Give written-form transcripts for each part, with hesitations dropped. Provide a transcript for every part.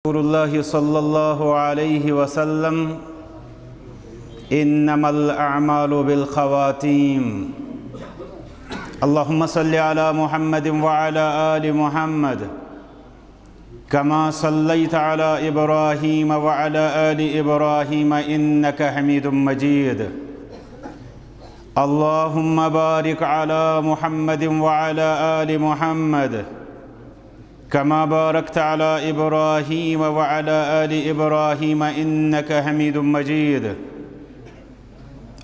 रसूलुल्लाह सल्लल्लाहु अलैहि वसल्लम इन्नमल अअमालु बिल ख़वातीम। अल्लाहुम्मा सल्लि अला मुहम्मदिन व अला आलि मुहम्मद कमा सल्लैता अला इब्राहीम व अला आलि इब्राहीम इन्नका हमीदुम मजीद। अल्लाहुम्मा बारिक अला मुहम्मदिन व अला आलि मुहम्मद कमा बारकता अला इब्राहीम व अला आलि इब्राहीम इन्नका हमीदुम मजीद।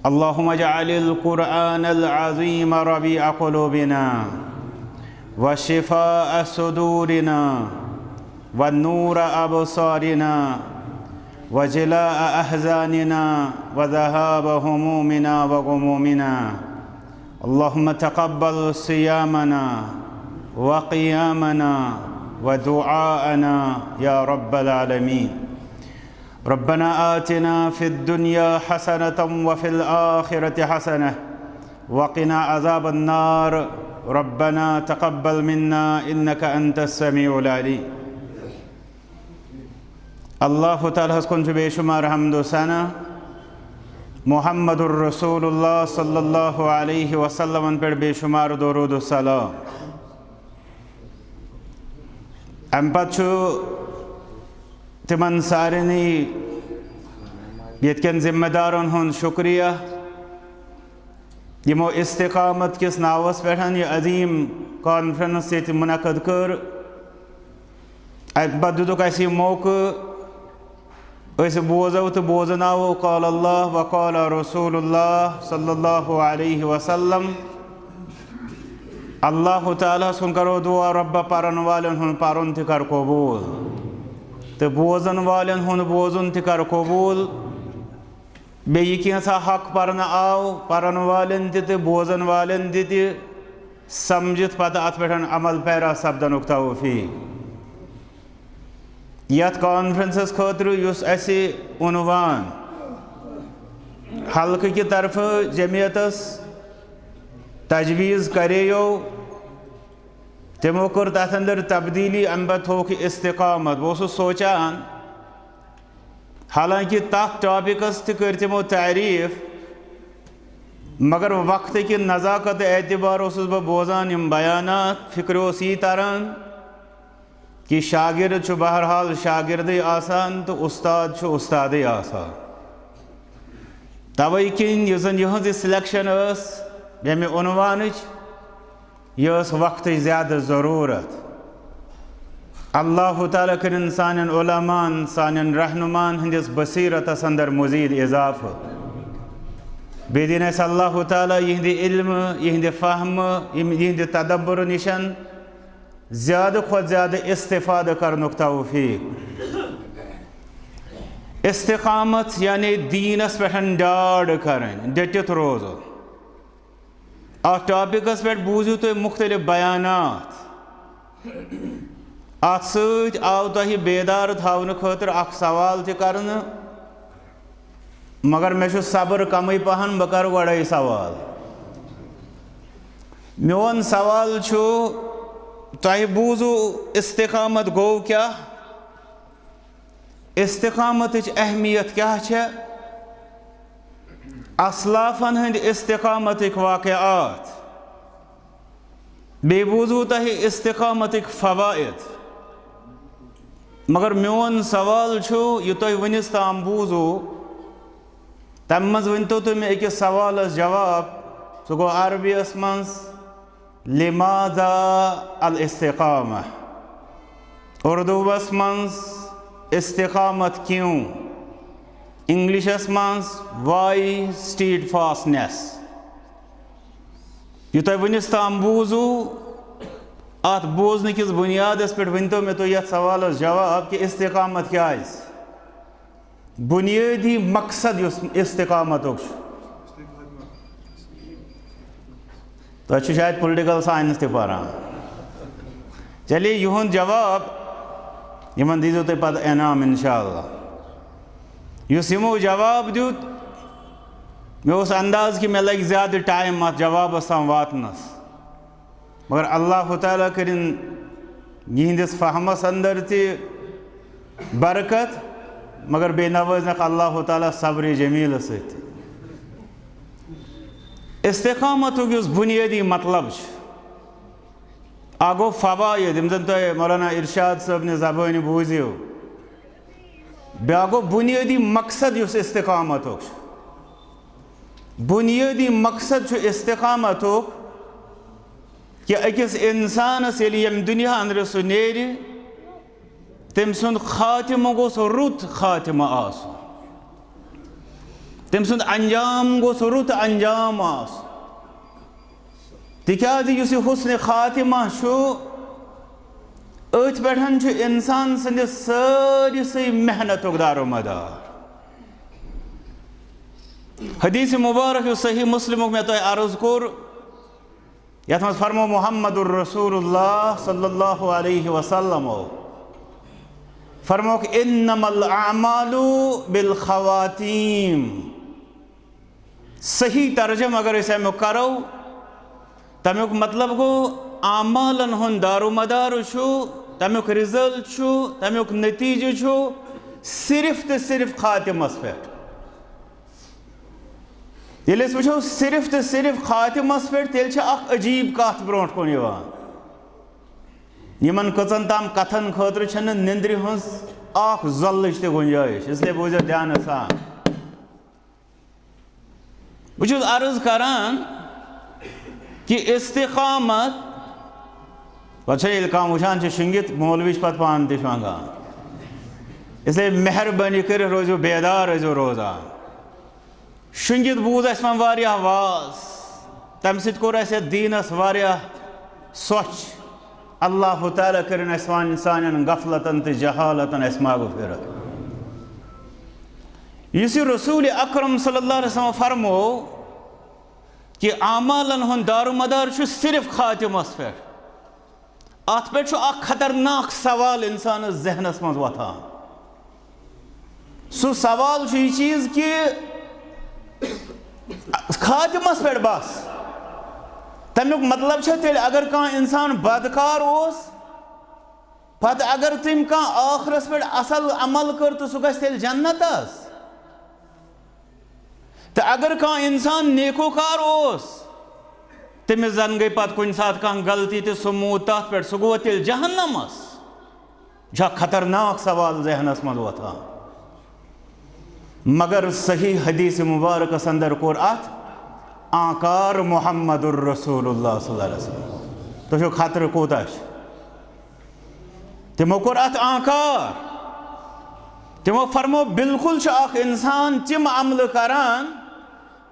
अल्लाहुम्मा जअलिल कुरआनल अज़ीम रबीअ क़ुलूबिना व शिफ़ाअ सुदूरिना व नूर अबसारिना व जिलाअ अहज़ानिना व ज़हाब हुमूमिना व ग़ुमूमिना। अल्लाहुम्मा तक़ब्बल सियामना व क़ियामना व दुआअना या रब्बल आलमीन। रब्बना आतिना फ़िद दुनिया हसनतम व फ़िल आखिरति हसनह व क़िना अज़ाबन नार। रब्बना तक़ब्बल मिन्ना इन्नका अंतस समीउल अलीम। अल्लाह ताला को बेशुमार हम्द व सना मुहम्मदुर रसूलुल्लाह सल्लल्लाहु अलैहि वसल्लम पर बेशुमार दुरूद व सलाम। अम पछु तिमन सारिनी यत्कन जिम्मेदारन हुन शुक्रिया यमो इस्तिकामत किस नावस पे यह अजीम कॉन्फ्रेंस ये मुनक़द कर दुक मौक़ बोजो तो बोजनावो क़ाल अल्लाह व क़ाल रसूलुल्लाह सल्लल्लाहु अलैहि वसल्लम। अल्लाह ताला सुन करो दुआ रब्बा परन वालन हुन परन ति कर कबूल तो बोजन वालन हुन बोजन ति कर कबूल। बेयि कैसा हक परन आव परन वालन ति बोजन वालन ति समझित पता अत पे अमल पैरा सपदनुक तौफीक। यथ कॉन्फ्रेंस खतर असे उन्वान हल्क की तरफ जमियतस तजवीज़ करेयो तमो कर तथ अंदर तब्दीली अम्बा थोक इस्तिकामत। बह सोचान हालांकि तथ टॉपिकस कर तमो तारीफ मगर वक्त की नज़ाकत एतबार बह बोजान यम बयानात फिक्र यी तरन कि शागिर्द बहरहाल शागिर्द आसान तो उस्ताद उस्ताद आसान। तवे किन यह सिलेक्शन यमे उनवान यह वक्त ज़्यादा ज़रूरत। अल्लाह ताला करिन सानन उलमान सानन रहनुमान हंदिस बसीरतस अंदर मज़ीद इजाफ़ा। बेदिन अल्लाह ताला यहंद इल्म यहंद फ़हम यहंद तदब्बर निशन ज़्यादा खुद ज़्यादा इस्तिफ़ादा करनुक तौफ़ीक। इस्तिक़ामत यानी दीनस पे डाड़ करें डटित रोज़। अत टॉपिकस पे बूझू तो मुख्तलिफ बयानात अत सत आव तह बेदार थावन खतर अख सवाल कर मगर मे सब्र कम पहन बह कर गड़े सवाल। मोन सवाल तह बूझू इस्तिकामत गो क्या इस्तिकामत अहमियत क्या असलाफन हंद इस्तिकामत वाक़यात बे बूझू तह इस्तिकामत फ़वाइद। मगर मोन सवाल यह तुम वनिस ताम बूझू तम मज वन तो मे अकिस सवाल जवाब सह गो अरबियस मज लिमाज़ा अल इस्तिकामा। उर्दूस मज इस्तिकामत क्यों। इंग्लिशस मज वाई स्टीडफास्टनेस। यह तुम वनिस ताम बूझू अत बोजन किस बुनियादस पे वन तो मे तो ये सवाल जवाब कि इस्तिकामत क्या बुनियादी मकसद इस्तिकामत तो शायद पॉलिटिकल साइंस ते पारान। चलिए युहद जवाब यमन दीजो तुम पे इनाम इंशाअल्लाह। युस यमो जवाब दुत मे अंदाज कि मे लग ज़्यादा टाइम अत जवाबस ताम वातनस मगर अल्लाह ताला करिन यिहंदिस फहमस अंदर बरकत मगर बे नवाजनक अल्लाह ताला सब्र जमील सत। इस्तिकामत बुनियादी मतलब गो फवायद यम जन तुम मौलाना इरशाद साहब ने ज़बान बूझो। ब्या गो बुनियादी मकसद इस्तिकामत बुनियादी मकसद इस्तिकामत कि अकिस इंसानस यम दुनिया अंदर सह नेर तम सुंद खातिमा गोस रुत खातिमा आसुन, तम सुंद अंजाम गोस रुत अंजाम आसुन। तिकाज युस हुस्न खातिमा अथ पे इंसान संदिस सारिसै मेहनत दारोमदार। हदीस मुबारक सही मुस्लिम में तुम अर्ज कोर यथ मज फरमो मुहम्मदुर रसूलुल्लाह सल्लल्लाहु अलैहि वसल्लम फरमो इन्नमल अमालु बिल खवातीम। सही तर्जम अगर इसे करो तमुक मतलब गो आमालन हुन दारोमदार तमुक रिजल्ट तमुक नतीजे सिर्फ तो सिर्फ खातिमस पे। ये वो सिर्फ तो सिर्फ खातिमस पे तेल अजीब कत ब्रो कुन यमन कचन ताम कथन खतर निंद्र हज जल्लच त गुंजाइश, इसलिए बोझो ध्यान सान। बहुत अर्ज करान कि इस्तिकामत पे कह वुचान शुंगित मौलविश पे पान तंगान, इसलिए मेहरबानी कर रोजो बेदार रोजो रोजान। शुंगित बूज अस वारिया वाज तम सत कोर अस दीनस वारिया स्वच्छ। अल्लाह ताला करन सान गफलतन तो जहालतन अस मागफिरत। इस रसूल अकरम सल्लल्लाहु अलैहि वसल्लम फरमो कि आमालन हुन दारोमदार सिर्फ खातिमस पे। अत पे खतरनाक सवाल इंसान जहनस मज वथान। सो सवाल यह चीज कि खातिमस पे बस तमुक मतलब तेल अगर कह इंसान बदकार पत अगर तम कह आखरस पे असल अमल कर तो सह गल जन्नतस। तो अगर कह इंसान नेकोकार तमिस जन गई पत कुन सात कह गलती तो सह मूत तथ पे सह गो तेल जहन्नमस। खतरनाक सवाल जहनस मज वथान। मगर सही हदीस मुबारक अंदर कोर अत आकार मुहम्मदुर रसूलुल्लाह सल्लल्लाहु अलैहि वसल्लम तो खतर कोता तमो कोर अत आकार। तमो फरमो बिल्कुल इंसान तिम अमल करान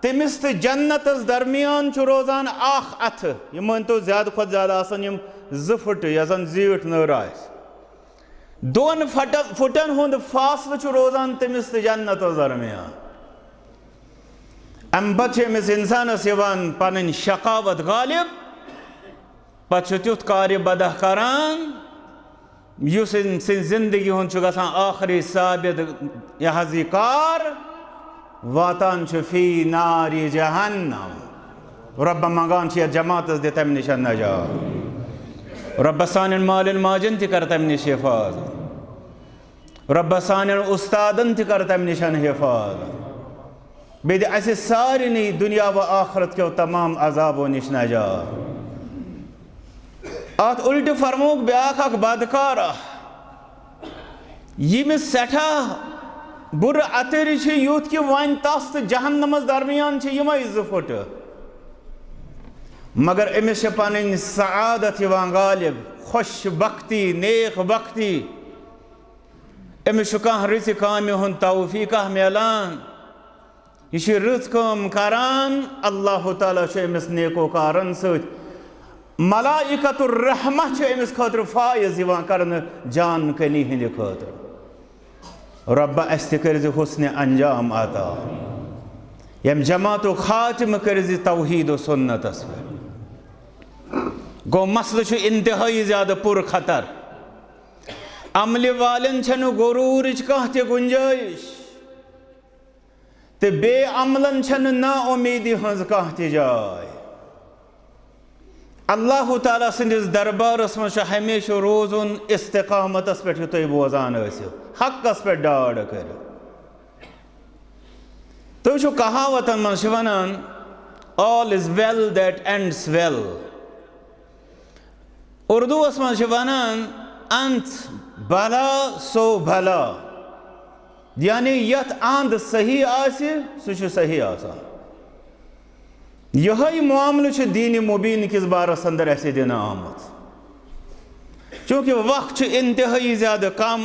तमिस तो जन्नतस दरमियान रोजान अथ यह मान तो ज्यादा खुद ज्यादा आसन 2 फुट यन जीट नर आस 2 फुटन हुंद फासल रोजान तमिस तो जन्नतस दरमियान। अम पे अमिस इंसानस पन शकावत गालिब पे तुथ कार्य बदह करान युस जिंदगी हुंद आखिरी साबित यह कार वातान फी नारी जहन्नम। रब मंगान जमातस दे तम निश नजात। रब सान मालन माजन कर तम निश हिफाजत। रब सान उस्तादन कर तम निश हिफाजत। बे अस सारे दुनिया व आखरत के तमाम अजाबों निश नजात। अत उल्ट फरमोक ब्याख बदकार यमिस सठा बुर अतर यूत कि वन तस तो जहन्नमस दरमियान यमे 2 फुट। मगर अमिस पन सआदत गालिब खुश बख्ती नेक बख्ती। अमिस कह रच काम हुंद तौफीका मिलान। यह रच काम करान अल्लाह ताला अमिस नेकोकारन सत मलाइकतुर रहमह अमिस खतर फायज करन जान कनी हंद खतर। रब अस कर हुस्न अंजाम अता यम जमातो खातिम कर तौहीद व सुन्नतस पे। गो मसल इंतहाई ज्यादा पुर खतर। अमल वालन गुरूर कह त गुंजाइश तो बे अमलन ना उम्मीदी हज कह त जाय। अल्लाह ताला सिंदिस दरबारस मज हमेशा रोजुन इस्तिकामतस पे तुम बोजान हकस पे डाड़ कर तुम कहावतन मज वनान all is well that ends well उर्दूस मज वनान अंत भला सो भला यानी यत अंद सही आसि सह सही आसान यही मामल दीन मुबीन किस बारस अंदर ऐसे दिन आमुत चूँकि वक्त इंतहाई ज़्यादा कम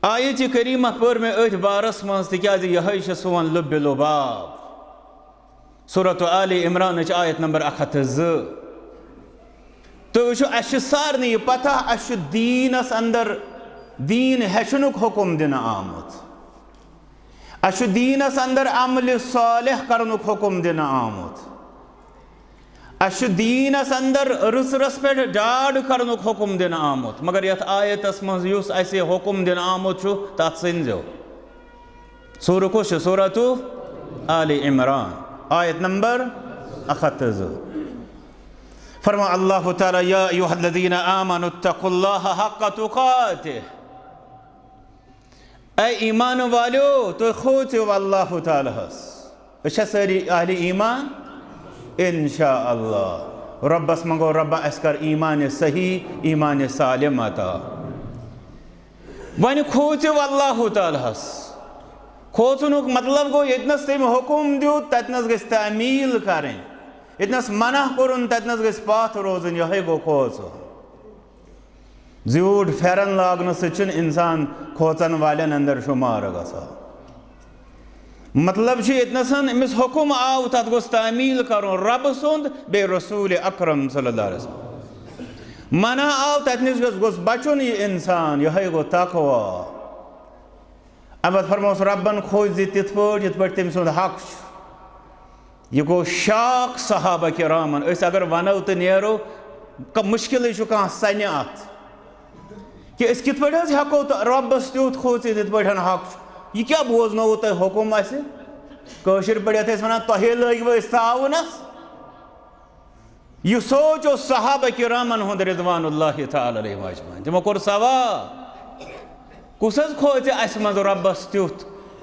आयत करीमा पर में अथ बारस मज तिकाज यही सोन लुब लुबाब सूरत आले इमरान आयत नंबर 102 तो वह सारे पता दीनस अंदर दीन हेचनुक हुक्म दिन आमुत दीनस अंदर अमल सालिह करनुक हुक्म दिन आमुत दीनस अंदर रुस पे डाड़ करनुक हुक्म दिन आमुत मगर यथ आयतस मज हुक्म दिन आमुत तथ सो सूर कुछ सूरत आले इमरान आयत नंबर 102 फरमा अल्लाह ताला या अय्युहल्लज़ीना आमनुत्तकुल्लाह हक़्क़ तुक़ातिह ऐ ईमान वालो तो खोचो अल्लाह ताला सारी अहले ईमान इंशाअल्लाह रब्बस मंगो रब्बा अस्कर ईमान सही ईमान सालिम अता वन खोचो अल्लाह ताला खोचनुक मतलब गो यतनस तम हुक्म दियो ततनस गस तामील करें यतनस मना करुन ततनस गस पाथ रोजन यही गो खोचो ज्यूट फेरन लागन सचन इंसान खोचन वालन अंदर शुमार गसा मतलब इतनसन अमिस हुक्म आव तथ गोस तामील करो रब सुंद बे रसूल अकरम सल्लल्लाहु अलैहि वसल्लम मना आव तथनिस गोस बचुन ये इंसान यही गो तकवा अब फरमोस रब्बन खोज तिथ पट तम सुंद हक यह गो शाक सहाबा किरामन अगर वनो तो नेरो मुश्किल कह सन्य अत कि कित पे हेको तो रब्बस त्यूत खोच इत पे हक यह क्या बोजनो तुम हुकुम कशर पे वन तुहे लग ताउनस यह सोचो सहाबा किरामन हुंद रिज़वानुल्लाहि तआला अलैहिम अजमईन तमो कोर सवाल कुस खोच अस मज रब्बस त्युत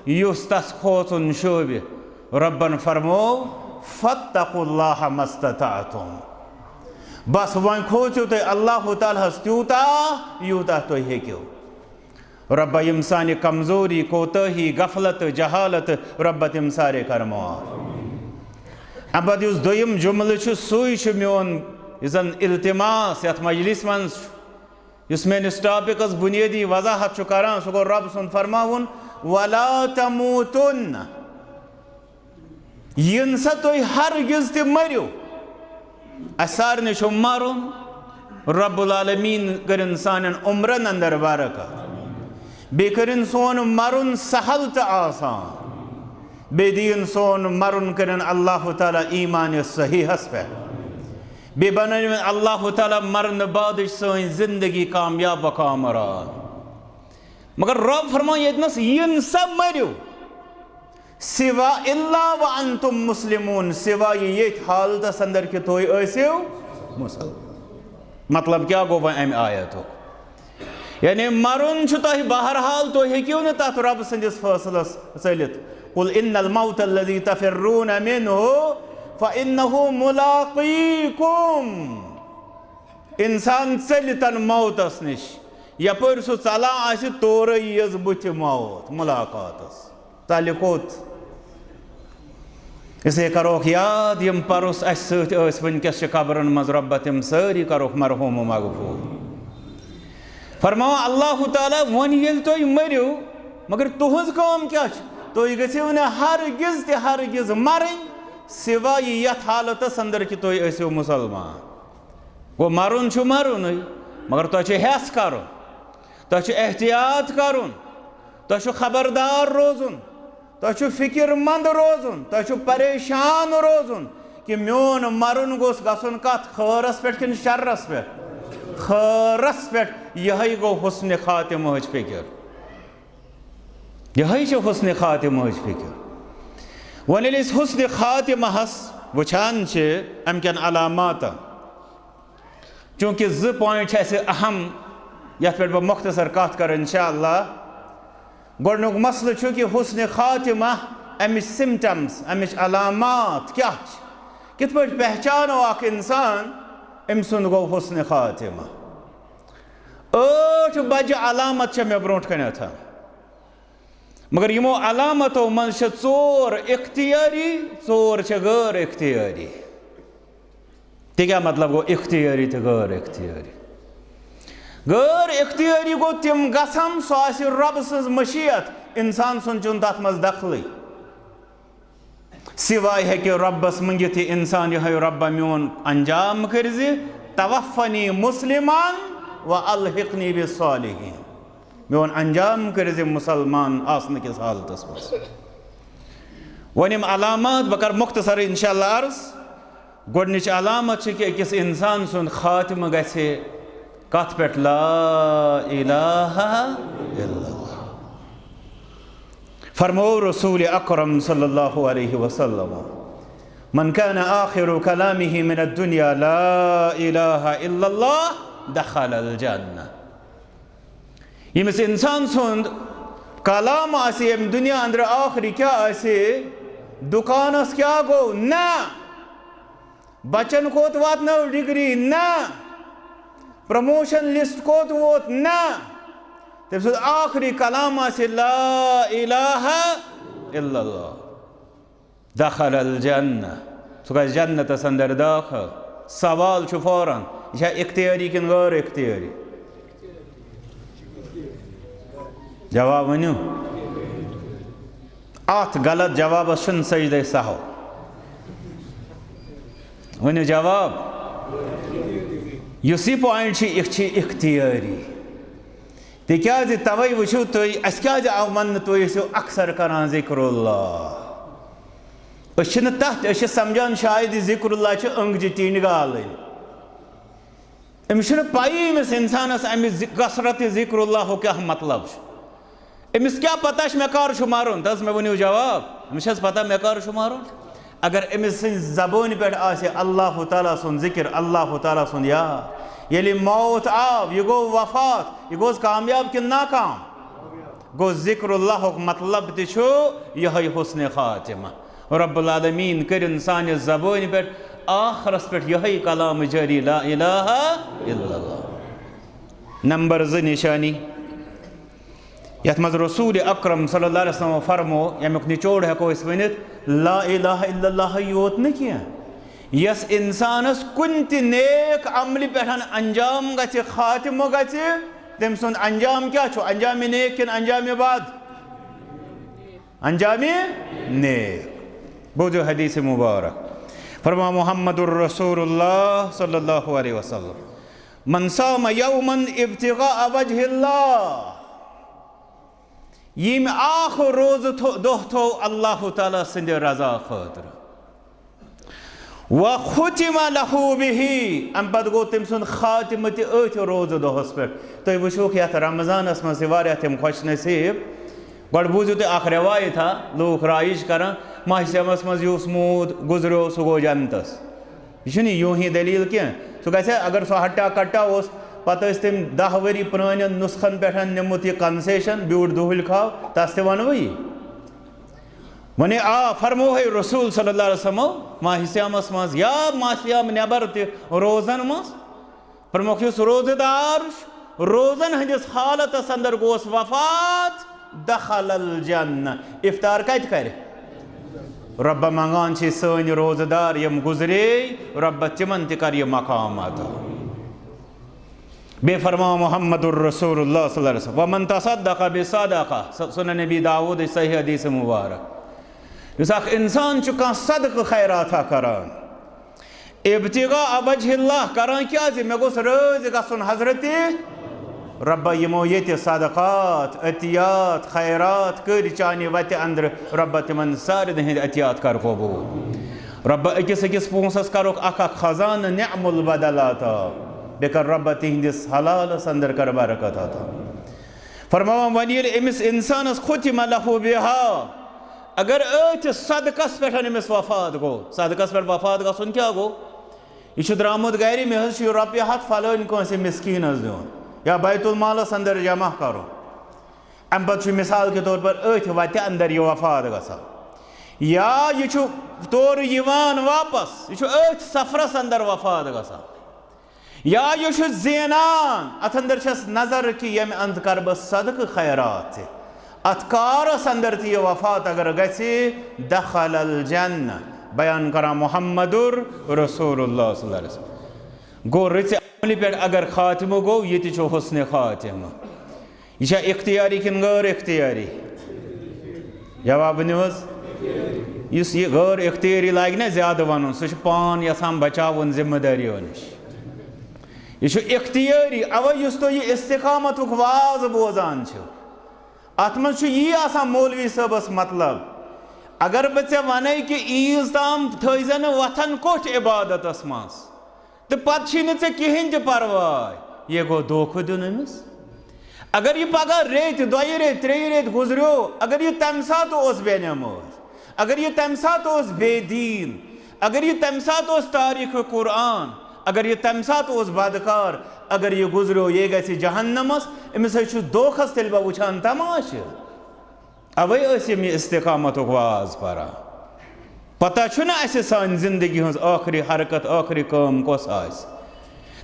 युस तस खोचुन शोबि रब्बन फरमो फत्तकुल्लाह मस्तताअतुम बस वन खोचो तो अल्लाह ताला त्यूता यूता तो हेक्यो रब्बा यम सानि कमजोरी कोताही गफलत जहालत रब्बा तम सारे करमो अब उस दोयम जुमल सुई मोन जन इल्तिमास यथ मजलिस मन मेनिस टॉपिकस बुनियादी वजाहत करान सह गो रब सुन फरमाउन वला तमूतुन्न इन सा तुम हरगिज ते मरियो सारे मरुन रब्बुल आलमीन करिन सान उम्रन अंदर बरकत बे करिन सोन मरुन सहल तो आसान बे दीन सोन मरुन करिन अल्लाह ताला ईमान सहीहस पे बे बन अल्लाह ताला मरन बाद सन जिंदगी कामयाब व कामरान मगर रब फरमा यतनस इन सब मरियो सिवा इल्ला व अंतुम मुस्लिमून सिवा ये हालत अंदर कि तुम मुसल मतलब क्या गो वह अम आयत यानी मरुन तुह बहरहाल तुम हेक्यू न तथ रब सदिस फैसलस चलित कुल इन्नल मौत अल्लज़ी तफिर्रून मिन्हु फ़इन्नहु मुलाक़ीकुम इंसान चलितन मौतस निश यपर सह चला आसि तोरे यज बुथ मौत मुलाकातस चल कोत इसे करोक याद यम परुस वनकस कब्रन मज रब्बा तम सारी करोक मरहूम मगफूर फरमाओ अल्लाह ताला वन ये तुम मरियो मगर तुहज काम क्या तुम गो न हरगिज मरन सिवाय यथ हालतस अंदर कि तुम मुसलमान गो मरुन मरुन मगर तुह हेस कर तुह एहतियात कर तुह खबरदार रोजुन तुह फिक्रमंद रोजुन तुह परेशान रोजुन कि मोन मरुन गोस गसन कत खैरस पे कि शर्रस पे खैरस पे यही गो हुस्न खातिमा फिक्र यही हुस्न खातिमा फिक्र वन हुस्न खातिमा वुछान अमकन अलामात चूँकि 2 पॉइंट अहम यथ पे मुख्तसर कत कर इंशाअल्लाह। गोडनुक मसल कि हुस्न खातिमा अमिच सिम्टम्स अमिच अलामात क्या कित पे पहचानो अख इंसान अम सुंद गो हुस्न खातिमा। 8 बज अलामत मे ब्रोट कन मगर यमो अलामतों मन 4 इख्तियारी 4 गैर इख्तियारी। ते क्या मतलब गो इख्तियारी तो गैर इख्तियारी। गैर इख्तियारी गो तिम गसम सो रब सज मशीयत इंसान सुन चुन तथ मज दखल सिवाय है कि रब्बस मंगित इंसान यह रब्बा मोन अंजाम कर तवफ़नी मुस्लिमान व अलहिक़नी बिस्सालिहीन मोन अंजाम कर मुसलमान आसन किस हालतस मज। वन अलामत बह कर मुख्तसर इंशाअल्लाह अर्ज। गोडनिच अलामत कि अकिस इंसान सुन खातिम गसे कथ पे ला इलाहा इल्लल्लाह। फरमो रसूल अकरम सल्लल्लाहु अलैहि वसल्लम मन कान आखिरु कलामिही मिन दुनिया ला इलाहा इल्लल्लाह दखल अल जन्नह। यमिस इंसान सुंद कलाम आसे यम दुनिया अंदर आखिरी क्या आसे दुकानस क्या गो ना बचन कोत वात न डिग्री ना प्रमोशन लिस्ट कोत वोत ना तब आखिरी कलाम आसे ला इलाहा इल्लल्लाह दखल अल जन्नह सो जन्नत अंदर दाखिल। सवाल फौरन यह इख्तियारी किन गैर इख्तियारी? जवाब वनु अत गलत जवाब सजदे सहो वनु जवाब युस पॉइंट इख्तियारी तिकाज तवै वुचु तुय अस क्या आव मन तुय अक्सर करान जिक्रुल्लाह तथ समझान शायद जिक्रुल्लाह अंगज टीन गाल अमिस पाई अमिस इंसानस अमिस कसरत जिक्रुल्लाह क्या मतलब अमिस क्या पता मे कर मारुन तस मे वनु जवाब अमिस पता मे कर मारुन। अगर अमिस जबान पे अल्लाह ताला सुन जिक्र अल्लाह ताला सुन याद ये मौत आव यह गो वफात यह गोस कामयाब कि नाकाम गो जिक्रुल्लाह मतलब तो यह हुस्न खातिमा। रब्बुल आलमीन कर सान जबान पे आखरस पे यह कलाम जारी ला इलाहा इल्लल्लाह। नंबर 2 निशानी यथ मज रसूल अकरम सल्लल्लाहु अलैहि वसल्लम फरमो यमुक निचोड़ हेको वनित ला इलाहा इल्लल्लाह योत न क्या यस इंसानस कुन ति नेक अमल पे अंजाम गि खातिमो गि तम सुंद अंजाम क्या अंजाम नेक किन अंजाम बाद अंजाम नेक। बोझो हदीस मुबारक फरमा मुहम्मदुर रसूलुल्लाह सल्लल्लाहु अलैहि वसल्लम मन साम यौमन इब्तिगा वजहिल्लाह यम आख रोज दोह थो अल्लाह ताला सिंद रजा खतर व खुतिमा लहू बिही अम पद गो तम सुन खातिम अथ रोज दोहस पे तुम वो ये रमजानस मज तम खुश नसीब गो बूझू तुम रवायत लूख राइश कर माहसमस मज मूद गुजरो सह गो जन्नतस यह यूं ही दलील क्या सह ग अगर सह हट्टा कट्टा पत तम 10 वरी पुरान नुस्खन पे निमुत यह कंसेशन ब्यूट दुहल खाव तस वन वही वने आ फरमो है रसूल सल्लल्लाहु अलैहि वसल्लम माहसमस मज या माहसम नबर रोजन मज फरमो युस रोजदार रोजन हंदिस हालतस अंदर गोस वफात दखल अल जन्नह इफ्तार कत कर रब्बा मंगान सन रोजदार यम गुजरे रब्बा तिमन त कर यह मकाम अता। बेफरमा मोहम्मदुर रसूलुल्लाह सल्लल्लाहु अलैहि वसल्लम वमन तसद्दक़ बिसदक़ा सुनन नबी दाऊद सही हदीस मुबारक युस इंसान कह सदक़ खैरात करान इब्तिगा वजहिल्लाह करान क्या मे गोस रोज गसन हजरत रब्बा यमो ये सदक़ात अतियात खैरात कर चाने वत अंदर रब्बा तिमन सारे हंद अतियात कर कबूल रब्बा अकिस अकिस पोसस करोक अख खजान निअमुल बदलाता बेकर रब्बा तिहंदिस हलालस अंदर कर बरकत आता। फरमावा वनील अमिस इंसानस खुतिमा लहू बिहा अगर सदकस पे अमिस वफात गो सदकस पे वफात गन क्या गो यह द्रामुत गर मे रुपये 100 फलान कंसे मिस्कीनस दिन या बैतुल मालस अंदर जमा करो अम पे मिसाल के तौर पर वत अंदर यह वफात गसा या यह तौर वापस यह सफरस अंदर वफात गसा या यह जेनान अत अंदर नजर कि यम अंद कर बह सदक खैरात अत कारस अंदर यह वफात अगर गि दखल जन्न बयान करा मुहम्मदुर रसूलुल्लाह सल्लल्लाहु अलैहि वसल्लम गो रच अमल पे अगर खातिम गो ये हुस्न खातिम यह इख्तियारी किन गैर इख्तियारी जवाब इस यह गैर इख्तियारी लगे ना ज्यादा वन सह पान यसान बचावन जिम्मेदारियों नश यह इख्तियारी अवे तो यह इस्तिकामत वाज बोजान अत मज यी मौलवी साहबस मतलब अगर बे वन कि ईज ताम थन वथन कोठ इबादतस मज तो पे कहें परवाह यह गो धोख दिन अमिस अगर यह पगह रेत 2 रेत 3 रेत गुजरो अगर यह तम सात बेनमाज अगर यह तम सात बेदीन अगर यह तम सात तारीख कुरान अगर यह तम सात बदकार अगर यह गुजरो यह गि जहन्नमस अमिस धोखस तेल बह वुचान तमाश अवे इस्तिकामत वाज परा पता सान जिंदगी हज आखिरी हरकत आखिरी काम कस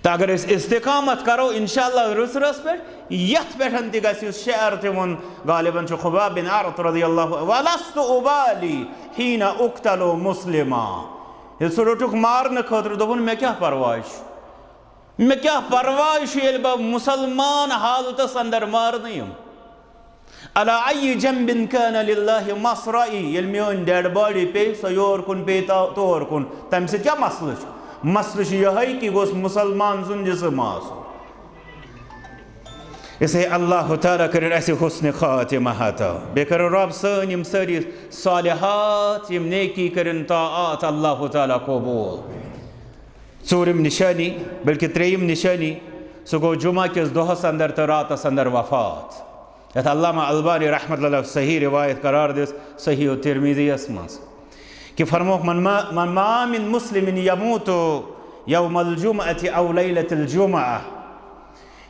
तो अगर इस्तिकामत करो इंशाअल्लाह रुसरस पे यथ पे गि शेर तन गालिबन खुबाब बिन अरत रज़ियल्लाहु वलस्तु उबाली हीना उक्तलो मुस्लिमा सह रोटुक मारने खतर दोपन मे क्या परवाह ये बह मुसलमान हालतस अंदर मारन अला अय्यि जंबिन कान लिल्लाहि मसराई ये मेन डेड बॉडी पे सो योर कुन पे तोर कुन तम से क्या मसल यह कि गोस मुसलमान सुन जिसम आसो इसे अल्लाह ताला कर हुस्न खातिमा अता बे कर रब सन सारी सालिहात नेकी करन ताआत अल्लाह ताला कबूल चूरिम निशानी बल्कि त्रेयम निशानी सह गो जुमा किस दोहस अंदर तो रातस अंदर वफात यथ अल्लामा अलबानी रहमतुल्लाह अलैह सही रिवायत करार दिस सही तिरमिज़ीयस मज कि फरमोक मन मा मिन मुस्लिमिन यमूतु यौमल जुमअति औ लैलतल जुमअ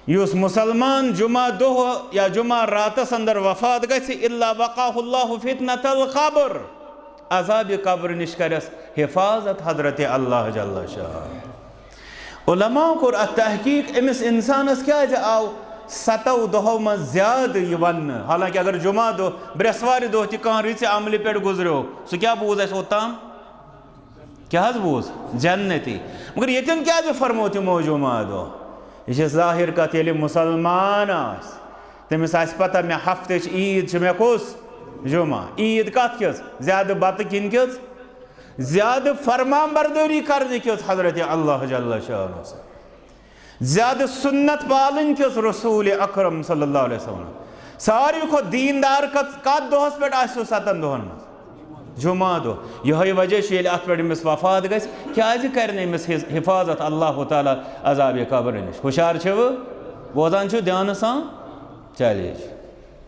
युस मुसलमान जुमा दोह या जुमा रातस अंदर वफात गछि इल्ला वक़ाहुल्लाहु फितनतल क़ब्र अज़ाब कब्र निश करस हिफाजत हजरत अल्लाह जल्ल शाह उलमा कोर तहकीक अमिस इंसानस क्या आव 7 दोहों मज ज्यादा यह वन हालांकि अगर जुमा दो बृहस्वार दो कह रिच अमल पे गुजरो सह क्या बूज ओताम क्या बूज जन्नती मगर यन क्या फरमो तमो जुमा दो यह जाहिर कत ये मुसलमान तमिस पता मे हफ्त ईद मे कुस जुमा ईद कत ज्यादा बत किन ज्यादा फरमान बरदरी करने हजरत अल्लाह जल्ल शाह ज्यादा सुन्नत पालन किस रसूल अकरम सल्लल्लाहु अलैहि वसल्लम सारी खो दीनदार कत दोहस पे 7 दोहन जुमा दो यह वजह ये अत पे अमिस वफात गि क्या करने अमिस हिफाजत अल्लाह ताला अज़ाब कब्र नश हुशार बोजान ध्यान सान चलिए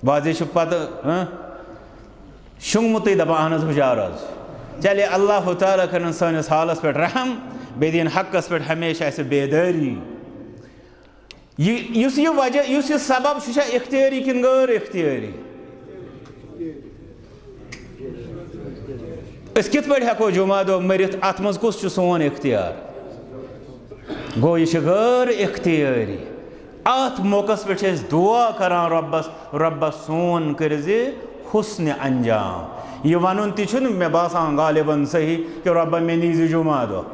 बाजी पत शुंगमुत दपान हुशार चलिए अल्लाह ताला कर सानिस हालस पे रहम बे दिन हकस पे हमेशा बेदारी यह वजह यह सबब इख्तियारी किन गैर इख्तियारी कित पे हेको जुमा दो मरित अत मज कुस सोन इख्तियार गो यह गैर इख्तियारी अत मौकस पे दुआ करान रब्बस सोन कर हुस्न अंजाम यह वन तुम मे बासान गालिबन सही कि रब्बा मे नीज जुमा दो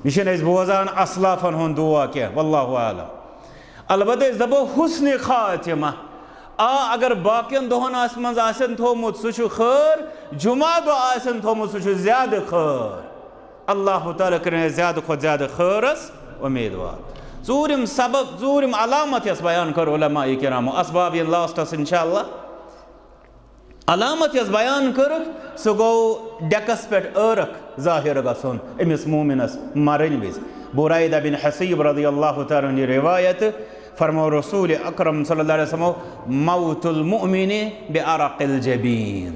यह बोजान असलाफन हुंद दुआ क्या वल्लाहु आलम अलबत्ते दपो हुस्न खातिमा अगर बाकियन दोहन मज थोमुत सह खैर जुमा दो थोमुत सह ज्यादा खैर अल्लाह ताला कर ज्यादा खुद ज्यादा खैरस उम्मीदवार ूरिम सबब ूरिम अलामत यस बयान कर उलमाए किरामो असबाब इन लास्टस इंशाअल्लाह अलामत यस बयान कर सह गो डेकस पे अर्क जाहिर गसन अमिस मोमिनस मरन विज बुरैदा बिन हसीब रज़ियल्लाहु तआला अन्हु रिवायत फरमाओ रसूल अकरम सल्लल्लाहु अलैहि वसल्लम मौतुल मुमिन बिअरक़िल जबीन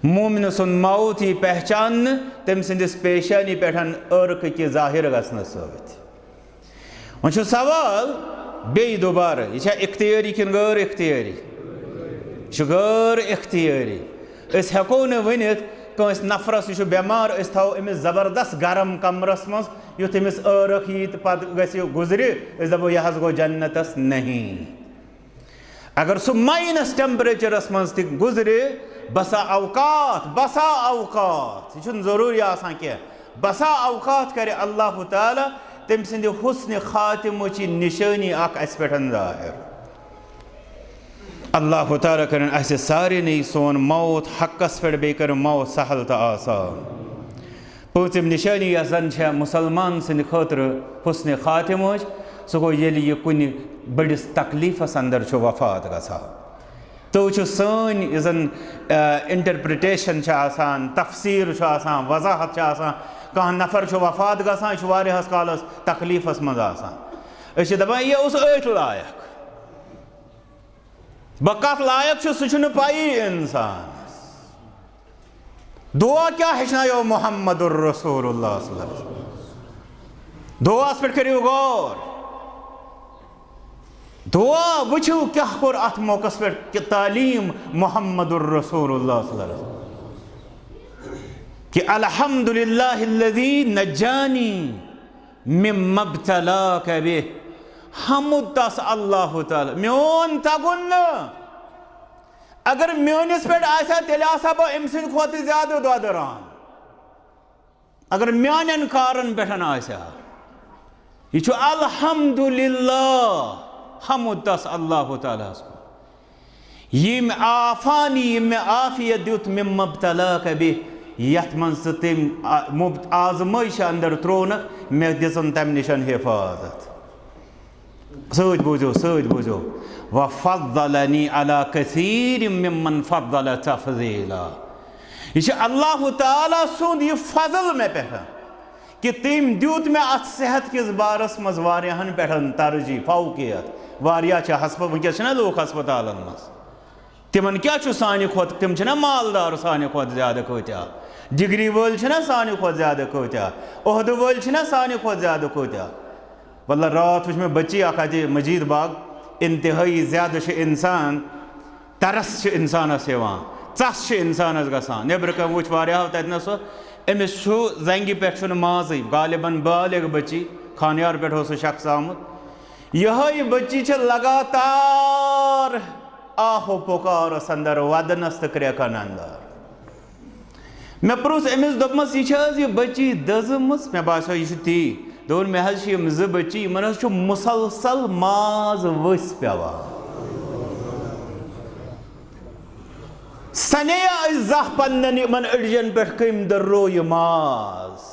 मोमिन सुन मौत यी पहचान तम सिंदिस पेशानी पे अर्क कि जाहिर गसन सत वो सवाल बे दोबारा यह इख्तियारी कि गैर इख्तियारी गैर इख्तियारी हेको न वनित कंस नफरस यह बेमार थो अमिस जबरदस्त गरम कमरस मज युथ अमिस अर्क यी तो पे गुजर दपो यह गो जन्नतस नहीं अगर सह माइनस टेम्परेचरस मज त गुजरे बसा अवकात यह जरूरी आसान कह बसा अवकात करे अल्लाह ताला तम सिंद हुस्न खातिम की निशानी अस पे जाहिर अल्लाह ताला कर सारे सोन मौत हकस पे बे कर मौत सहल तो आसान पम निशानी जन मुसलमान सिंद खतर हुस्न खातिम सह गो ये कुन बड़िस तकलीफस अंदर वफात गसा तो सन जन इंटरप्रिटेशन तफसीर वजाहत कह नफर वफात गसान वारियास कालस तकलीफस मज दपान यह अथ लायक बह कत लायक सह पाई इंसान दुआ क्या हेचनायो मोहम्मदुर रसूलुल्लाह दुआस पे करियो गौर दुआ वुचो क्या कोर अत मौकस पे कि तालीम मोहम्मदुर रसूलुल्लाह कि अल्हम्दुलिल्लाहिल्लज़ी नज्जानी मिम्मा इब्तलाक बिह हमुद तस अल्लाह ताला मोन तगुन अगर मोनिस पे आसा तेल आसा बह अम सद खोत ज्यादा ददरान अगर मानन कारन पे आसा यह अल्हम्दुलिल्लाह हमुद तस अल्लाह ताला यम आफानी यम आफियत दुत मिम्मा इब्तलाक बिह यथ मन तम आजमाइश अंदर त्रोन मे दिसन तम निशन हिफाजत सद बूझो वफ़द्दलनी अला कसीर मिम्मन फ़द्दल तफ़ज़ीला यह अल्लाह ताला सुंद यह फजल मे पे कि तम दुत मे अत सेहत किस बारस मज वारियाहन पे तरजीह फौकियत वारिया वनकस लोग हस्पतालन मज तिमन क्या सानि खोत तिम मालदार सानि खोत ज्यादा कत्या डिग्री वल सानि खोत ज्यादा कत्या ओहद वल सानि खोत ज्यादा कत्या वल्ला रात वुच मे बच्ची मजीद बाग इंतहाई ज्यादा इंसान तरस इंसानस चस इंसानस गसान नबर कम वुच वारियाहो ततन सो अमिस जंगि पे माज गालिबन बालिग बच्ची खानियार पे सह शख्स आमुत यह बच्ची लगातार आहो पुकारस अंदर वदनस तो क्रैकन अंदर मे प्रुस अमिस दोपमस यह बच्ची दजमस मे बासो यह ती दोन मे हम ज बच्ची इन मुसलसल माज वस पेवान सने जह पन्न इन अड़जन पे कम दर रो यह माज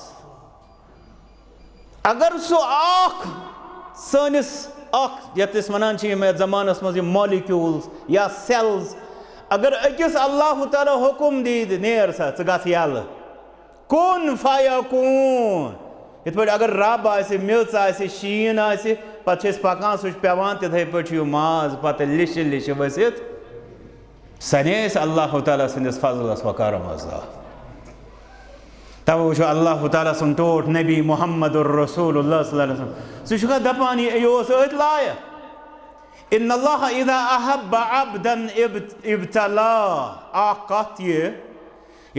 अगर सह सनिस यस वन जमानस मज मॉलिक्यूल्स या सेल्स अगर अकिस अल्लाह ताला हुकुम दी नेर सा गस यल कुन फयकून इत पे अगर रब आसे मिल्स आसे शीन आसे पे पकान सह पेवान तिथे पे माज पे लिश लिश वसित सने अल्लाह ताला सदिस फजलस व करमस तब वो अल्लाह ताला सुन टोट नबी मोहम्मदुर रसूलुल्लाह सह दपान यह अत लायक इन्नल्लाह इज़ा अहब्ब अब्दन इब्तला कत ये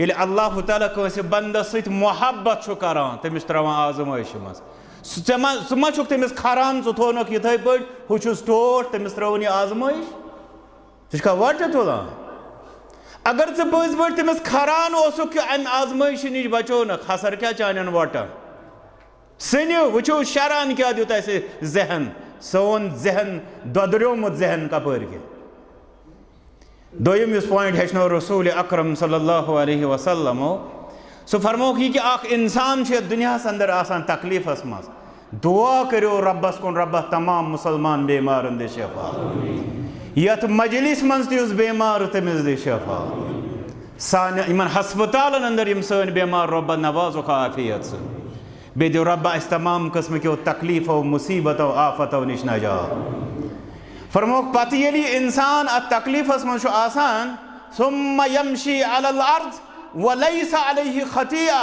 अल्लाह ताला कंस बंदस सत मोहब्बत करान तमिस त्रावान आजमाइश मज सह मा तमिस खरान थोनक इथे पे हुस टोट तमिस त्रवन यह आजमाइश सह वट तुलान अगर चे पज पे तमिस खरान अम आजमाइश नश बचोन खसर क्या चान वटन सनो वो शरान क्या दुत जहन सोन जहन ददरोमुत जहन कपर के दोयम पॉइंट हेचनो रसूल अकरम सल्लल्लाहु अलैहि वसल्लम सह फरमो कि इंसान दुनिया अंदर आसान तकलीफस मज दुआ करो रब्बस कुन रब्बा तमाम मुसलमान बेमारन दे शफा यथ मजलिस मज तुस बेमार तमिस दे शफा सान इन हस्पतालन अंदर यम सन बेमार रब्बा नवाजुक आफियत बे दो रब्बा इस तमाम किस्म के तकलीफों मुसीबतों आफतों निश नजा फरमोक पत ये इंसान अत तकलीफस मज आसान सुम्मा यमशी अलल अर्ज़ वलैसा अलैहि खतिया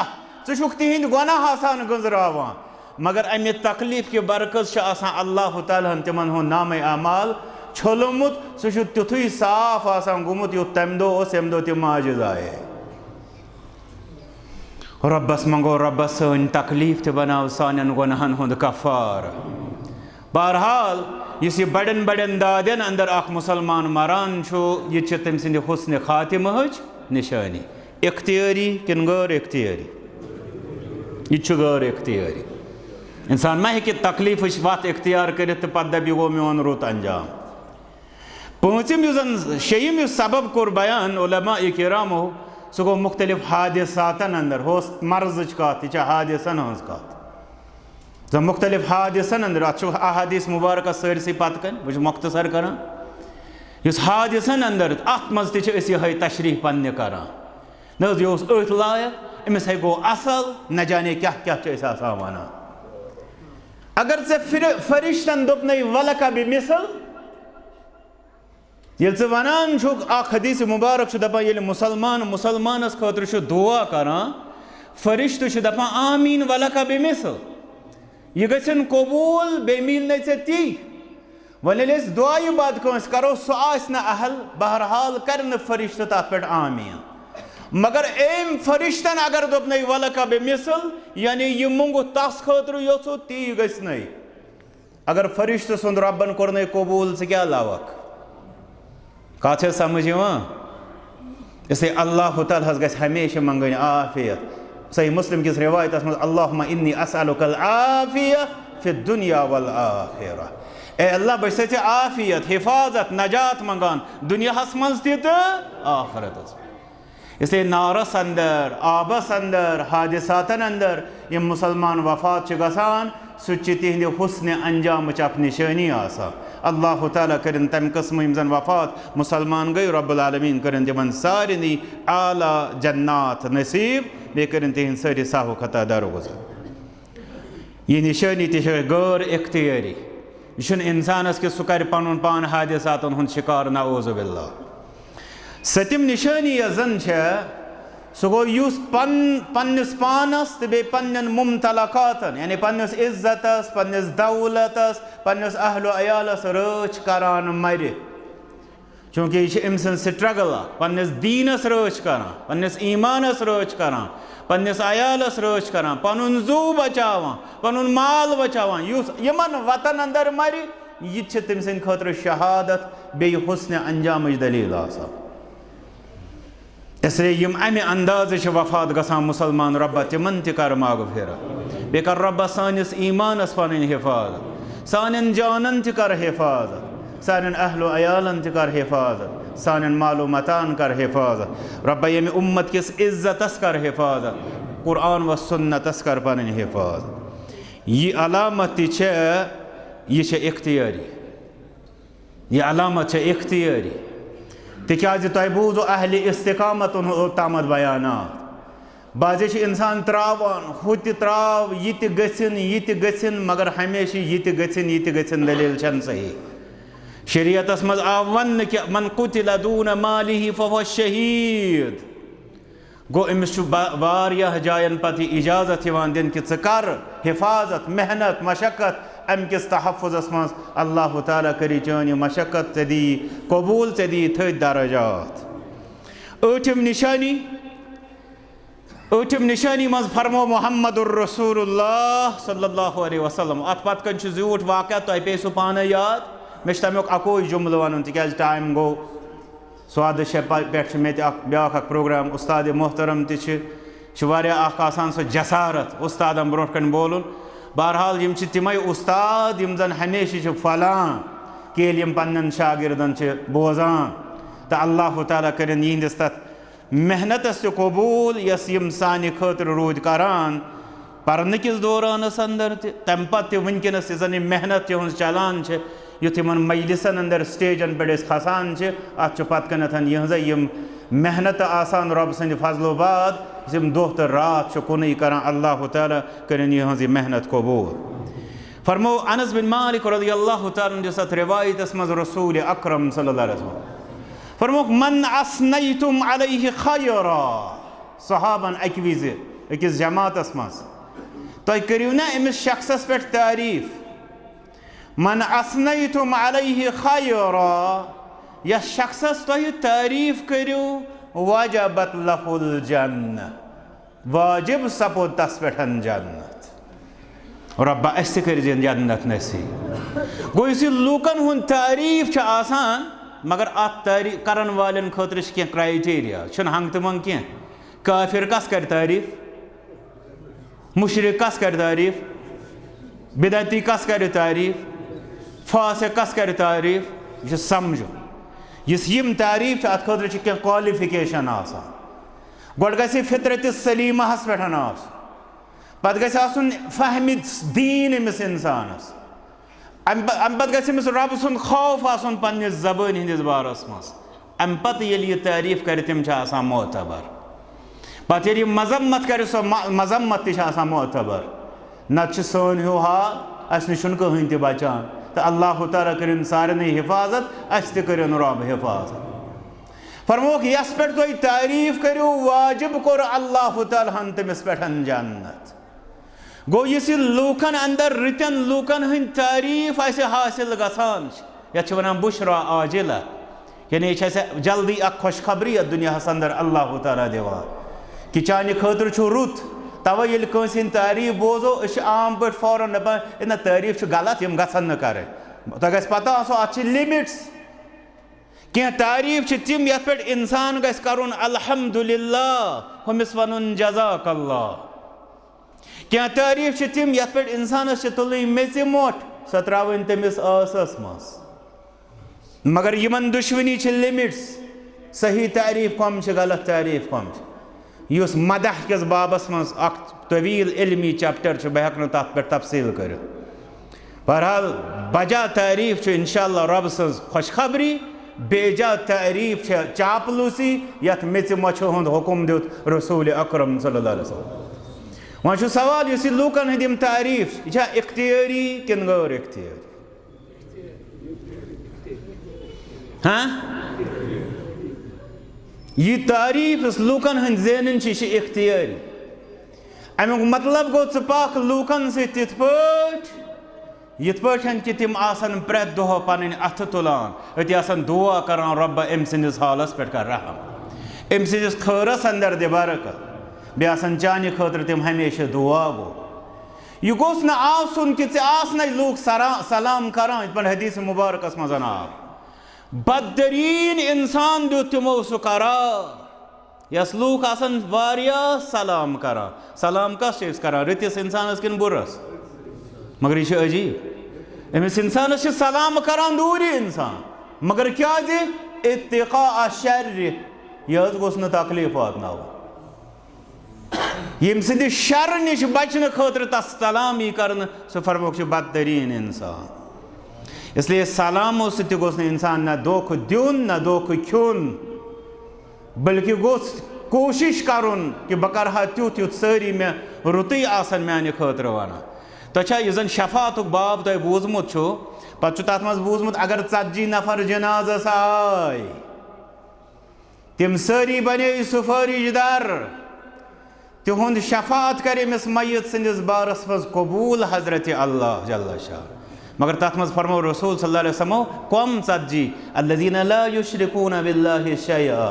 ज़ुक तिहिंद गुनाह आसान गुजरावान मगर अमे तकलीफ के बरकत अल्लाह ताला तिमन हुंद नामे अमाल छोलमुत सह तिथुई साफ आसान गुमुत युत तम दो तम माजिद आए रब्बस मंगो रब्बस सन तकलीफ ते बनाव सानन गुनाहन हुंद कफार। बहरहाल इस बड़न बड़न दादन अंदर अख मुसलमान मरान यह तम सिंद हुस्न खातिमहच निशानी इख्तियारी किन गैर इख्तियारी यह गैर इख्तियारी इंसान मा हेकि तकलीफ वत इख्तियार कर पे दप गो मोन रुत अंजाम। पांचम शेयम सबब कोर बयान उलमा किरामो सह गो मुख्तलिफ हादिसातन अंदर होस मर्ज कत यह हादिसन हज कत मुख्तलिफ हादिसन अंदर अत अहादीस मुबारक सरसी पत कन बह मुख्तसर करान इस हादिसन अंदर अत मज तह तशरीह पन्ने करान न यह अथ लायक अमिस है गो असल न जाने क्या क्या वन अगर से फरिश्तन दोपन वलका मिसल ये वनान हदीस मुबारक दपान ये मुसलमान मुसलमानस खतर दुआ करान फरिश्त दपान आमीन वलका मिसल यह गन कबूल बे मिल ने ती वन दुआई बाद कंस करो सह अहल बहरहाल कर फरिश्त तथ पे आमीन मगर एम फरिश्तन अगर दोपन वलका बे मिसल यानी यह मुंगु तस खतर योसो ती गई अगर फरिश्त सुंद रब्बन कोर कबूल से क्या लावक कत समझ इसलिए अल्लाह ताला गस हमेशा मंगन आफियत। सही मुस्लिम किस रिवायत मज अल्लाहुम्मा इन्नी असअलुकल आफिया फि दुनिया वल आखिरा ए अल्लाह बस आफियत हिफाजत नजात मंगान दुनियास मज तो आखिरत। इसलिए नारस अंदर आबस अंदर हादिसातन अंदर यम मुसलमान वफात गसान सह तिहद हुस्न अंजाम अख निशानी अल्लाह ताला करें तम कस्म यम जन वफात मुसलमान गई रब्बुल आलमीन करें तिमन सारे आला जन्नात नसीब बे करें तिहद सारी साहु खता दरगुजर। यह निशानी गैर इख्तियारी यह इंसानस कि सह कर पन पान हादिसातन हुंद शिकार नऊज़ु बिल्लाह। सतम निशानी जन सह गो पन्निस पानस तो बे पन्न मुमतलकातन यानी पन्निस इज्जतस पन्निस दौलतस पन्निस अहलो अयालस रच करान मर चूँकि यह अम सं स्ट्रगल पन्निस दीनस रच करान पन्निस ईमानस रच करान पन्निस अयालस रच करान पनुन जू बचावान पनुन माल बचावान यमन वतन अंदर मर यह तम सं खतर शहादत बे हुस्न अंजाम दलील आसान। इसलिए यम अमे अंदाज वफात गसान मुसलमान रब्बा तिमन कर मागफिरत बे कर रब्बा सानिस ईमानस पन हिफाजत सान जानन कर हिफाजत सान अहलो अयालन कर हिफाजत सान मालो मतान कर हिफाजत रब्बा यम उम्मत किस इज्जतस कर हिफाजत कुरान व सुन्नतस कर पन हिफाजत। यह अलामत यह इख्तियारी यह अलामत इख्तियारी तिकाज तुह बूजो अहल इस्तिकामत तमत बयानात बाजे इंसान त्रावान हु त्राव यह गन मगर हमेशा यह गन दलील छन सही शरीयतस मज आव वन कि मन कुतिल दून मालिही फहुव शहीद गो अमिस वारियाह जायन पत इजाजत दिन कि कर हिफाजत मेहनत मशक्कत अम किस तहफ़ुज़स मज अल्लाह ताला करी चान मशक्कत दी कबूल दी थ दरजात। ऊठम निशानी मज फरमो मुहम्मदुर रसूलुल्लाह सल्लल्लाहु अलैहि वसल्लम अत पत कन झूठ वाक़या तुह पे सह पान याद मे तमिक अकोई जुमल वन तिकाज टाइम गो स्वाद शे पे मे ब्या प्रोग्राम उस्ताद मोहतरम तह सह जसारत उस्तादम ब्रो कन बोलन। बहरहाल यम तमै उस्ताद यम जन हमेशा फलान केल यम पन्न शागिर्दन बोजान तो अल्लाह ताला करें यहंदिस तथ मेहनतस कबूल यस यम सानि खतर रूद करान पर्न किस दौरानस अंदर तम पत वनकस जन मेहनत तिहंज चलान युथ इन मजलिसन अंदर स्टेजन पे खसान अत पत कन यम मेहनत आसान रब सद फजलो बाद यम दो तो रात कुन कर अल्लाह ताला करें यह मेहनत कबूल। फरमो अनस बिन मालिक रज़ियल्लाहु ताला सत रिवायत मज रसूल अकरम सल्लल्लाहु अलैहि वसल्लम फरमोक मन असनैतुम अलैहि खैरा सहाबन अक विज अकिस जमातस मज तुम करियो ना अमिस शख्सस पे तारीफ मन असनैतुम अलैहि खैरा यस शख्सस तुम तारीफ करियो वजबत लहुल जन्नत वाजिब सपोद तस पे जन्नत रब्बा अस कर जन्नत नसीब गो इस लूकन हुंद तारीफ आसान मगर अत तारीफ करन वालन खतर क्या क्राइटेरिया हंग तो मंग क्या काफिर कस कर तारीफ मुशरिक कस कर तारीफ बिदती कस कर तारीफ फासिक कस कर तारीफ यह समझो इस यम तारीफ अत खतर क्या क्वालिफिकेशन गोड गि फितरत सलीमहस पे पत गुन फहम दीन अमिस इंसानस अम पत गमिस रब सुंद खौफ आसन पन्निस ज़बान हिंदिस बारस मज अम पत ये तारीफ कर तम मोतबर पत ये मजम्मत कर सो मजम्मत तह मोतबर नत सन हूँ हाल अस नश कहें त बचान तो अल्लाह ताला कर सारे हिफाजत अस तन रब हिफाजत फरमोक यस पे तुम तारीफ करो वाजिब कोर अल्लाह ताला तमिस पे जन्नत गो इस लूकन अंदर रितन लूकन हंद तारीफ हासिल गसान ये वन बुशरा आजिला यानी जल्दी अ खुशखबरी दुनिया अंदर अल्लाह ताला दिवान कि चान खतर रुत तवे ये कंस तारीफ बोजो आम पे फौरन ना तारीफ गलत यम गसन कर तुम पता अत लिमिट्स क्या तारीफ तम ये पे इंसान गरुन अल्हम्दुलिल्लाह हमिस वन जज़ाकल्लाह क्या तारीफ तम ये पे इंसान तुल मेच मोट सह त्रावन तमिस आसस मज मगर यमन दुश्मनी लिमिट्स सही तारीफ कम गलत तारीफ कम युस मदह किस बाबस मज तवील इल्मी चैप्टर बह हेक तथ पे तफसील कर बहरहाल बजा तारीफ इंशाअल्लाह रब सज खुशखबरी बेजा तारीफ चापलूसी यथ मेच मछो हुंद हुकुम दित रसूल अकरम सल्लल्लाहु अलैहि वसल्लम वह सवाल इस लूकन हंद तारीफ यह इख्तियारी किन गैर इख्तियारी हाँ यह तारीफ इस लूकन हंद जेन इख्तियारी अमुक मतलब गो पाक लूकन सित ये कि तम प्रेत दह पन अथ तुलान अति दुआ करान रब अम सिंदिस हालस पे कर रहम अम सिंदिस खैरस अंदर दे बरकत बे चान खतर तम हमेशा दुआ गो यह गोस न आसन कि लूक सलाम करान पे हदीस मुबारकस मज आव बदतरीन इंसान दो तमो सह करार यस लूक सलाम करान सलाम कस करान रतिस इंसानस किन बुरस मगर यह अजीब अमिस इंसान सलाम करान दूरी इंसान मगर क्या इत्तिका शर यह गोस न तकलीफ वातनाव यम सिंद शर निश बचन खतर तस सलामी कर सह फरमोक बदतरीन इंसान इसलिए सलामो सत गोस न इंसान न दोख दिन न दोख खुन बल्कि गोस कोशिश करुन कि बह कर तुत युत सारी मे रुतई आसन माने खतर वन तुम यह शफात बाब तुम बूजमुत पे तथ मज बूजमुत अगर 40 नफर जनाजस आय तम सारी बने सुफारिश दर तिहुंद शफात कर अमिस मयत सिंदिस बारस मज कबूल हजरत अल्लाह जल्ल शाह मगर तथ मज फरमो रसूल सल्लल्लाहु अलैहि वसल्लम कम 40 अल्लज़ीना ला युश्रिकूना बिल्लाहि शैआ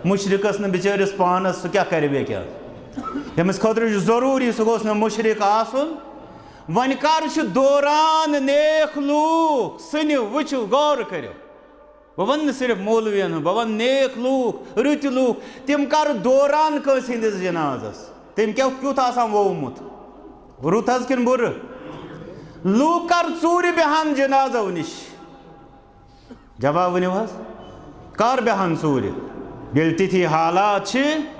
मुशरिकस न बिचारिस पानस क्या कर क्या तमिस खतर जरूरी सह गोस न मुशरिक आसन वन कर दौरान नेक लूक सन वो गौर कर बह वन सिर्फ मौलवियन बह वन नेक लूक रुत लूक तम कर दौरान कंस हिंदिस जनाजस तम क्या क्युत वोमुत रुत हज किन बुर लूक कर चूर बेहन जनाजो निश जवाब वनो हज कर बेहन चूर ये तिथि हालात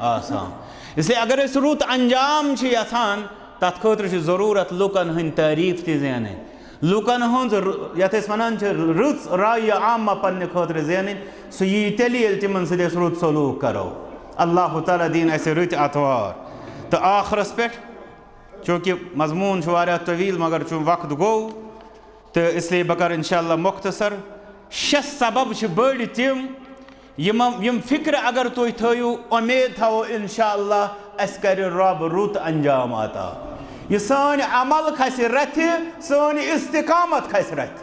आसान इसलिए अगर रुत अंजाम यसान तथ खतर जरूरत लूकन हंद तारीफ तेन लूकन हज ये वन रुत राय आमा पन्ने खतर जेन सह यी तेल तिमन सद रुत सलूक करो अल्लाह ताला दीन अस रुत अतवार तो आखरस पे चूँकि मजमून तवील मगर चूँ वक्त गो तो इसलिए बह कर इंशाअल्लाह मुख्तसर 6 सबब बड़ तम यम फिक्र अगर तुम थो उम्मीद थो इंशाअल्लाह अस कर रब रुत अंजाम आता यह सान अमल खस रथ सान इस्तिकामत खस रथ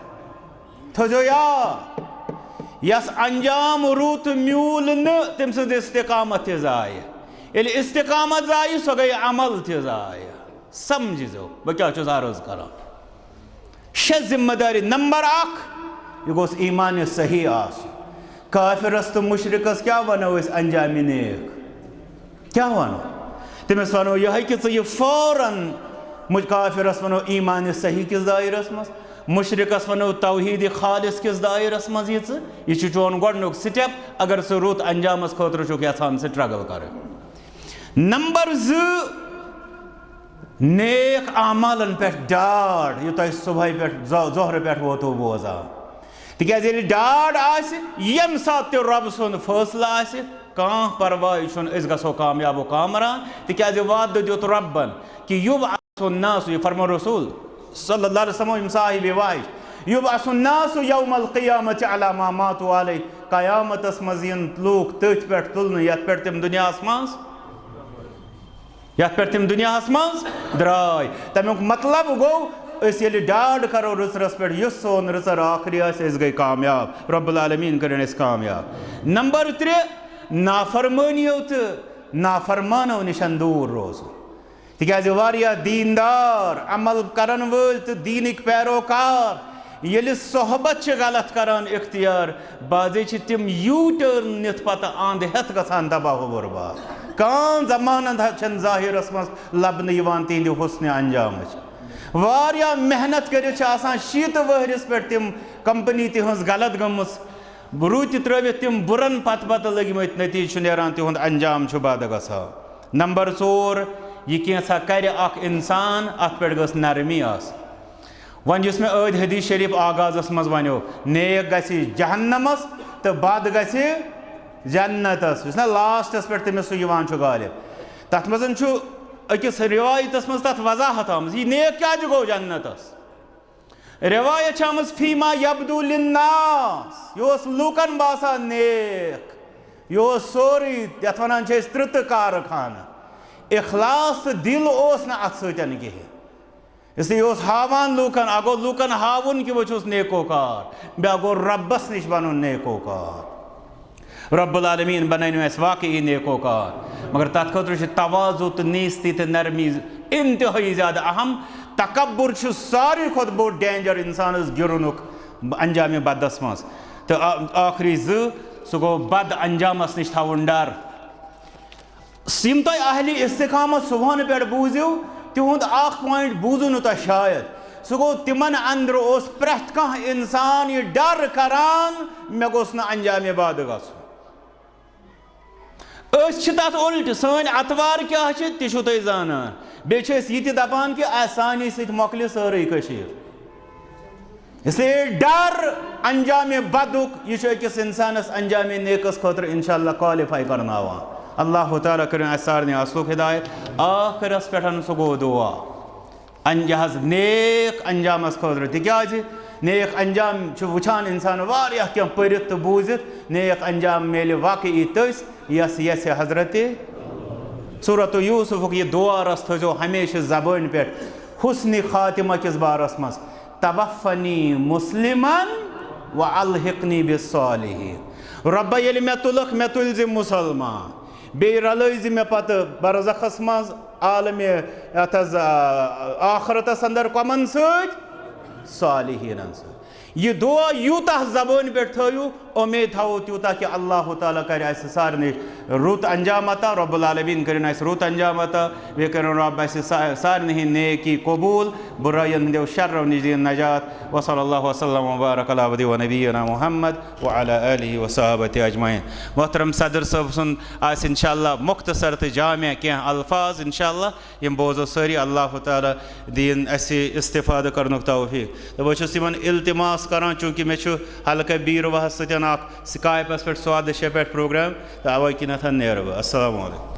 थो याद यस अंजाम रुत म्यूल न तम सद इस्तिकामत ज़ाय ये इस्तिकामत ज़ाय सो गई अमल ज़ाय समझो बह क्या अर्ज कर शे जिम्मेदारी नंबर 1 यह गोस ईमान सही आस काफिरस तो मुशरिकस क्या वनो अंजाम नेक क्या वनो तमिस वनो यह कि यह फौरन काफिरस वनो ईमान सही किस दायरस मज मुशरिकस वनो तौहीद खालिस किस दायरस मज यह चोन गोडनुक स्टेप अगर सह रुत अंजामस खतर यहां स्ट्रगल कर नंबर 2 नेक अमलन पे डाड़ यह तुम सुबह पे जोहर पे वोतो बोजान तिकाज डाड़ यम सात रब सुन फैसला कह परवाह गो कामयाब कामरान तिकाज वाद दित रबन कि युबअसुन्नास यह फरमा रसूल सल्लल्लाहु अलैहि वसल्लम साहिब वाहिश युबअसुन्नास यौमल क़ियामत अला मा मातू अलैहि क़यामतस मज यन लूक तथ पे तुलन यथ पे तम दुनियास मज दुनियास मज द्राय तमुक मतलब गो डाड़ करो रसरस पे युस सोन रसर आखरी गई कामयाब रब्बुल आलमीन करें कामयाब नंबर 3 नाफरमानियों तो नाफरमानों निशन दूर रोज तिकाज वारिया दीनदार अमल करन वल तो दीनिक पैरोकार ये सोहबत गलत करान इख्तियार बाजे तिम यू टर्न नित पत आंद हेत गसान तबाह बर्बाद कान जमानत जाहिरस मज लबन तिंद हुस्न अंजाम वारिया मेहनत कर शीत वहरिस पे तिम कंपनी तिहज गलत गमस रूत त्रवित तिम बुरन पत पत लगमत नतीज नेरान तिहुंद अंजाम बद गसा नंबर 4 यह कैसा कर इंसान अत पे गस नरमी आस वन युस मे अद हदीस शरीफ आगाजस मज वनो नेक गसी जहन्नमस तो बद गसी जन्नतस ना लास्टस पे तमिस सह गालिब तथ मज अकिस रिवायतस मज तथ वजाहत आम यह नेक क्या गो जन्नतस रिवायत आमज फीमा यब्दु लिन्नास यह लूकन बासान नेक यह सोरी यथ वन त्रुत कारखाना इखलास तो दिल ओस न अत सतन कहें इसलिए हावान लूकन अगो लूकन हावन कि वह नेकोकार बे गो रब्बस निश बन नेकोकार रब्बुल आलमीन बनाइन वाकई नेकोकार मगर तथ खतर तवाजु तो नीस्ती तो नरमी इंतहाई ज़्यादा अहम तकब्बुर सारी खुद बोड़ डेंजर इंसान गिरुनुक अंजाम बदस मज तो आखिरी सह गो बद अंजामस निश थवन डर सिम तुम अहली इस्तिकामत सुबह पे बूझो तिहुंद पॉइंट बूझू न तुम शायद सह गो तिमन अंदर प्रेथ कह इंसान यह डर करान मे गोस न अंजाम बद गस तथ उल्ट सन अतवार क्या तुम जान बे दपान कि सानी सत मोकल सारे इसलिए डर अंजाम बदुक यह अकिस इंसानस अंजाम नेकस खतर इंशाअल्लाह क्वालिफाई करनावान अल्लाह ताला करें सारे असलुक हिदायत आखिरस पे सह गो दुआ यह नेक अंजामस खतर तिकाज नेक अंजाम वुचान इंसान वारियाह क्या परित तो बूझित नेक अंजाम मेले वाकई तस यस यस हजरत सूरत यूसुफ यह दुआ रस थो हमेशा जबान पे हुस्न खातिमा किस बारस मज तवफ़नी मुस्लिमन व अलहिकनी बिस्सालिहीन रब्बा ये मे तुलख मे तुल मुसलमान बे रलज मे पत बरज़खस मज आलम आखरतस अंदर कमन सालिहीन यह दुआ यूता जबान पे थो उम्मीद थो तूता कि अल्लाह ताला कर सारे रुत अंजाम अता रब्बुल आलमीन करें रुत अंजाम अता वे करें रब सारे नेकी कबूल बुरायन देव शर्र निज नजात व सल्लल्लाहु वसल्लम व बारक अला अब्दी व नबीना मुहम्मद व अला आलिहि व सहाबति अजमईन मोहतरम सदर साहब सुन इंशाअल्लाह मुख्तसर तो जामिया क्या अल्फाज इंशाअल्लाह यम बोजो सारी अल्लाह ताला दीन असे इस्तिफाद करनुक तौफीक तो बहुत इल्तिमास करान चूँकि मे हल्का बीर वह सतन स्काइपस पे स्वाद पे प्रोग्राम तो अवे कि नेर अस्सलामु अलैकुम।